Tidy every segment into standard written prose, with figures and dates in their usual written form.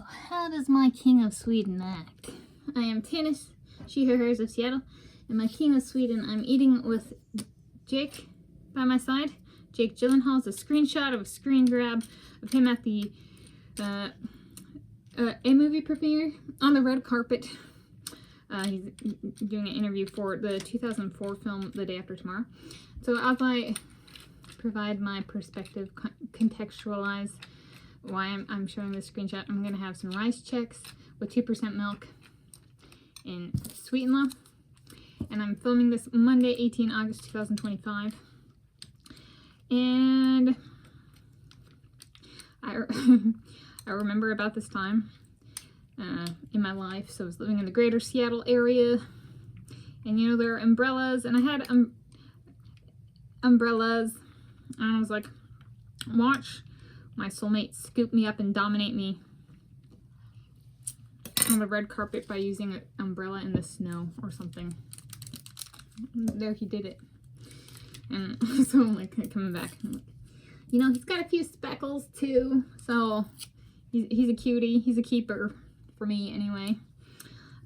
So how does my King of Sweden act? I am Tanis, she, her, hers of Seattle, and my King of Sweden, I'm eating with Jake by my side. Jake Gyllenhaal is a screenshot of a screen grab of him at the a movie premiere on the red carpet. He's doing an interview for the 2004 film The Day After Tomorrow. So as I provide my perspective, contextualize why I'm showing this screenshot, I'm going to have some rice Chex with 2% milk and sweet and low. And I'm filming this Monday, 18 August 2025. And I remember about this time in my life. So I was living in the greater Seattle area. And you know, there are umbrellas. And I had umbrellas. And I was like, watch my soulmate scoop me up and dominate me on the red carpet by using an umbrella in the snow or something. There he did it. And so I'm like coming back. I'm like, you know, he's got a few speckles too. So he's a cutie. He's a keeper for me anyway.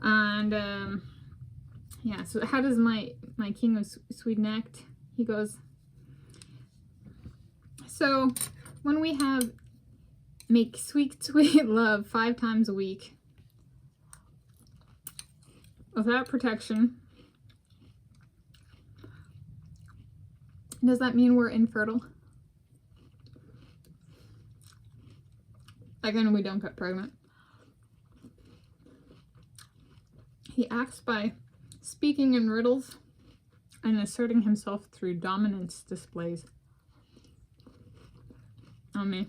And yeah, so how does my King of Sweden act? He goes, so when we make sweet love 5 times a week without protection, does that mean we're infertile? Again, we don't get pregnant. He acts by speaking in riddles and asserting himself through dominance displays on me.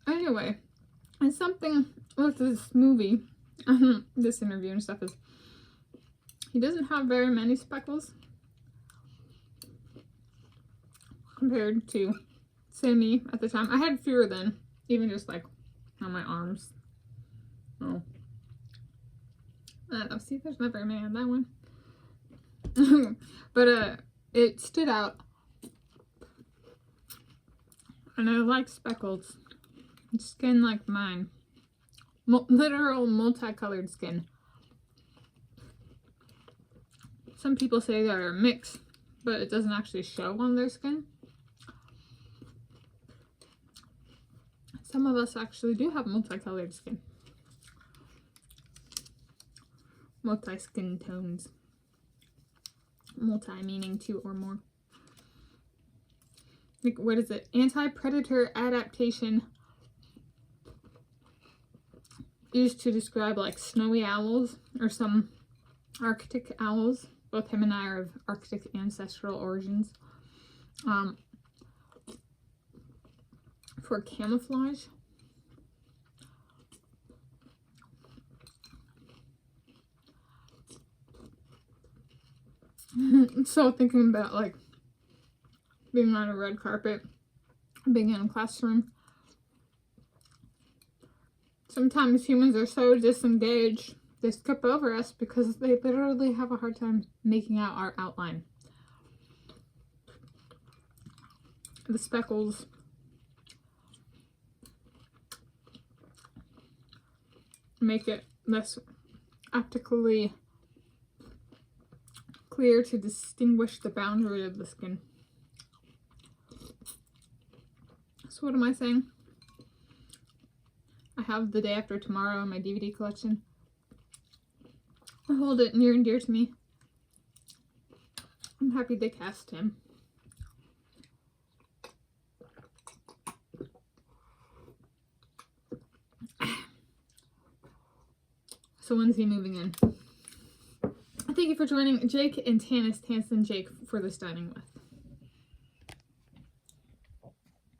Anyway, and something with this movie, this interview and stuff, is he doesn't have very many speckles compared to, say, me at the time. I had fewer then, even just like on my arms. Oh, see, there's not very many on that one. But it stood out, and I like speckles skin like mine. Literal multicolored skin. Some people say they're a mix, but it doesn't actually show on their skin. Some of us actually do have multicolored skin. Multi-skin tones. Multi meaning 2 or more. Like, what is it? Anti-predator adaptation used to describe like snowy owls or some Arctic owls. Both him and I are of Arctic ancestral origins. For camouflage. So thinking about like being on a red carpet, being in a classroom. Sometimes humans are so disengaged, they skip over us because they literally have a hard time making out our outline. The speckles make it less optically clear to distinguish the boundary of the skin. So what am I saying? I have The Day After Tomorrow in my DVD collection. I hold it near and dear to me. I'm happy they cast him. So when's he moving in? Thank you for joining Jake and Tanis and Jake for this dining with.